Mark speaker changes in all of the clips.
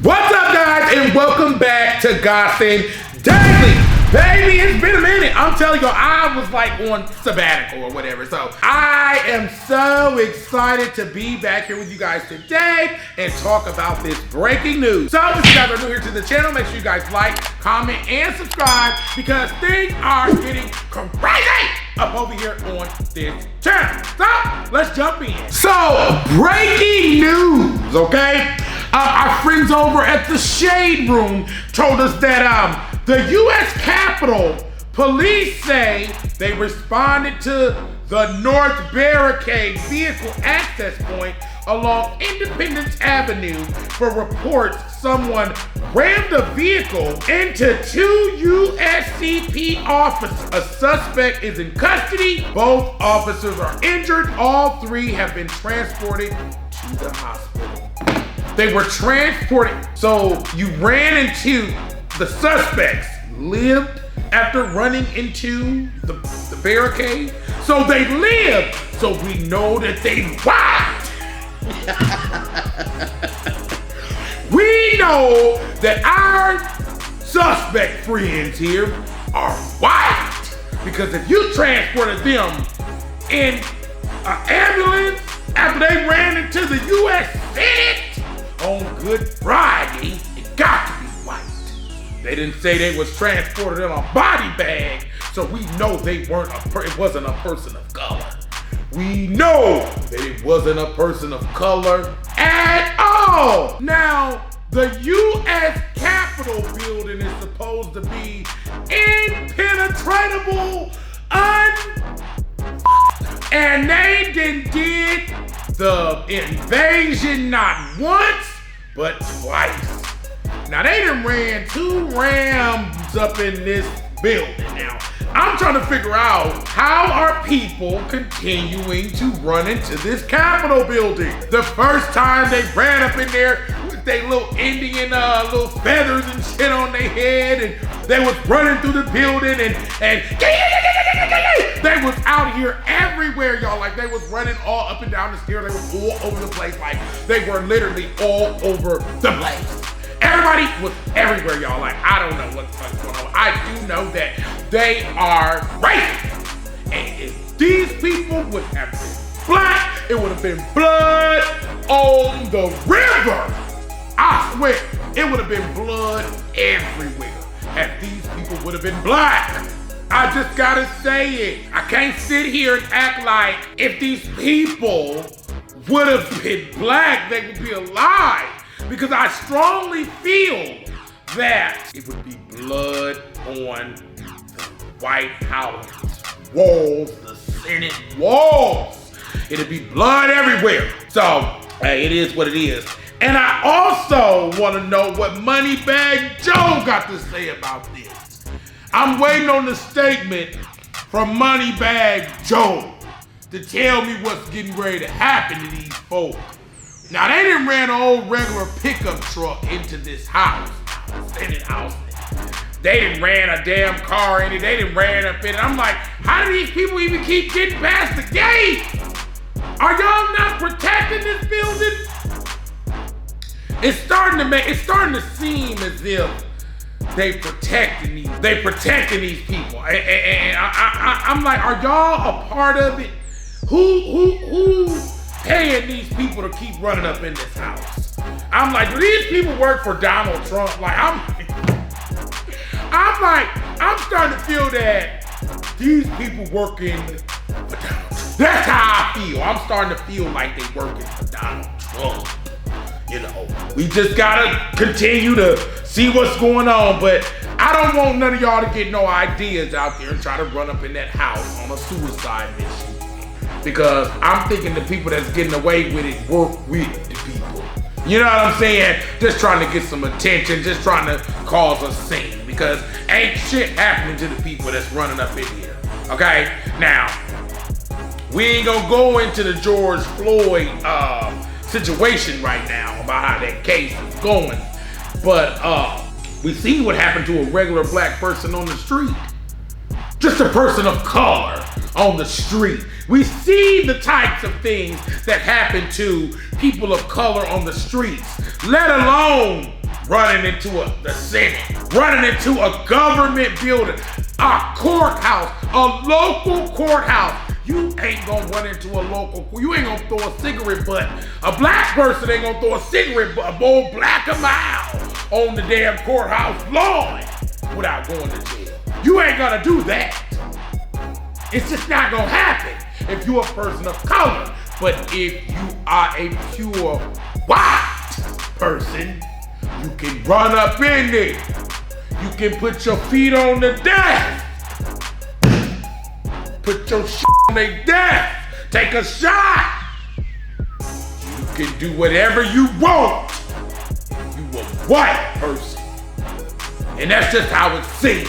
Speaker 1: What's up, guys, and welcome back to Gossin Daily. Baby, it's been a minute. I'm telling you, I was like on sabbatical or whatever. So I am so excited to be back here with you guys today and talk about this breaking news. So if you guys are new here to the channel, make sure you guys like, comment, and subscribe because things are getting crazy up over here on this channel. So let's jump in. So breaking news, okay? Our friends over at the Shade Room told us that the U.S. Capitol police say they responded to the North Barricade vehicle access point along Independence Avenue for reports someone rammed a vehicle into two USCP officers. A suspect is in custody. Both officers are injured. All three have been transported to the hospital. They were transported, so you ran into the suspects, lived after running into the barricade. So they lived, so we know that they white. We know that our suspect friends here are white. Because if you transported them in an ambulance after they ran into the U.S. Senate, on Good Friday, it got to be white. They didn't say they was transported in a body bag, so we know they weren't it wasn't a person of color. We know that it wasn't a person of color at all. Now, the U.S. Capitol building is supposed to be impenetrable, and they did the invasion not once, but twice. Now they done ran two Rams up in this building. Now, I'm trying to figure out how are people continuing to run into this Capitol building? The first time they ran up in there with their little Indian little feathers and shit on their head, and they was running through the building and they was out here everywhere, y'all. Like they was running all up and down the stairs. They was all over the place. Like they were literally all over the place. Everybody was everywhere, y'all. Like, I don't know what the fuck's going on. I do know that they are racist. And if these people would have been black, it would have been blood on the river. I swear, it would have been blood everywhere if these people would have been black. I just gotta say it. I can't sit here and act like if these people would have been black, they would be alive. Because I strongly feel that it would be blood on the White House walls, the Senate walls. It'd be blood everywhere. So, hey, it is what it is. And I also want to know what Moneybag Joe got to say about this. I'm waiting on the statement from Moneybag Joe to tell me what's getting ready to happen to these folks. Now, they didn't ran an old regular pickup truck into this house, Senate house. They didn't ran a damn car in it. They didn't ran up in it. I'm like, how do these people even keep getting past the gate? Are y'all not protecting this building? It's starting to seem as if they protecting these people. And I'm like, are y'all a part of it? Who paying these people to keep running up in this house? I'm like, do these people work for Donald Trump? Like, I'm starting to feel that these people working for Donald Trump. That's how I feel. I'm starting to feel like they working for Donald Trump. You know, we just gotta continue to see what's going on, but I don't want none of y'all to get no ideas out there and try to run up in that house on a suicide mission. Because I'm thinking the people that's getting away with it work with the people. You know what I'm saying? Just trying to get some attention, just trying to cause a scene. Because ain't shit happening to the people that's running up in here. Okay? Now, we ain't gonna go into the George Floyd situation right now about how that case is going. But we see what happened to a regular black person on the street. Just a person of color on the street. We see the types of things that happen to people of color on the streets, let alone running into the Senate, running into a government building, a courthouse, a local courthouse. You ain't gonna run into a local, you ain't gonna throw a cigarette butt. A black person ain't gonna throw a cigarette butt, a bowl black a mile on the damn courthouse lawn without going to jail. You ain't gonna do that. It's just not gonna happen if you're a person of color. But if you are a pure white person, you can run up in there. You can put your feet on the desk. Put your shit on their desk. Take a shot. You can do whatever you want. You a white person. And that's just how it seems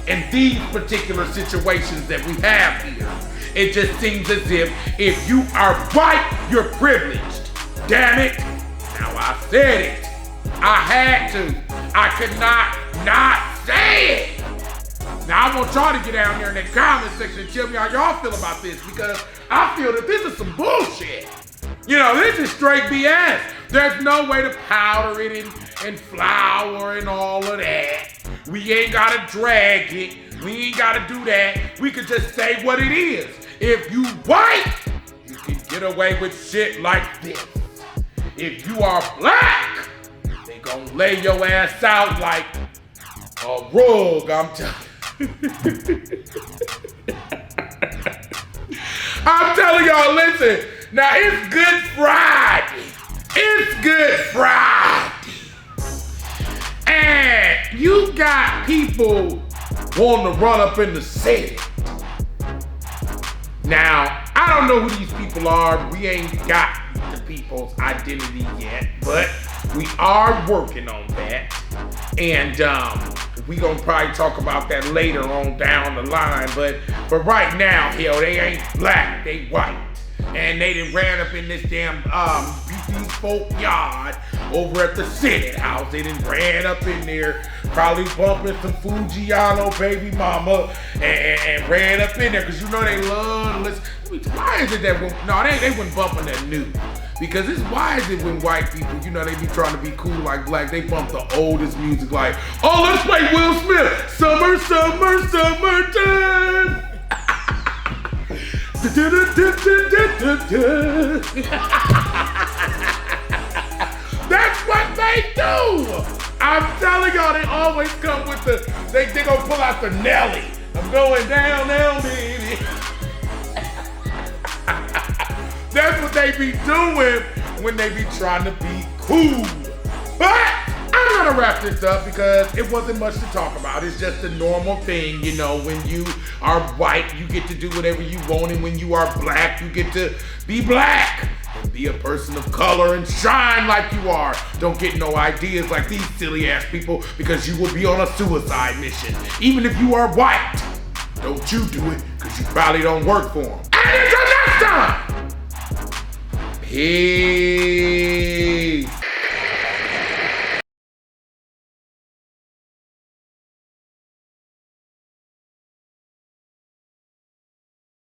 Speaker 1: in these particular situations that we have here. It just seems as if you are white, you're privileged. Damn it. Now I said it. I had to. I could not say it. Now I want y'all to get down there in the comment section and tell me how y'all feel about this, because I feel that this is some bullshit. You know, this is straight BS. There's no way to powder it and flour and all of that. We ain't gotta drag it. We ain't gotta do that. We could just say what it is. If you white, you can get away with shit like this. If you are black, they gonna lay your ass out like a rug, I'm telling you. I'm telling y'all, listen, now it's Good Friday. It's Good Friday. And you got people wanting to run up in the Senate. Now, I don't know who these people are. We ain't got the people's identity yet, but we are working on that. And we gonna probably talk about that later on down the line. But right now, hell, they ain't black, they white. And they done ran up in this damn these folk yard over at the Senate House. They done ran up in there, probably bumping some Fujiano baby mama, and ran up in there, because you know they love to listen. Why is it that they wasn't bumping that new? Because why is it when white people, you know, they be trying to be cool like black, they bump the oldest music like, oh, let's play Will Smith, Summer, Summer, Summertime. That's what they do. I'm telling y'all, they always come with they gonna pull out the Nelly. I'm going down now, baby. That's what they be doing when they be trying to be cool. But I'm gonna wrap this up because it wasn't much to talk about. It's just a normal thing, you know, when you are white, you get to do whatever you want, and when you are black, you get to be black and be a person of color and shine like you are. Don't get no ideas like these silly ass people, because you will be on a suicide mission. Even if you are white, don't you do it, because you probably don't work for them. And until next time, peace.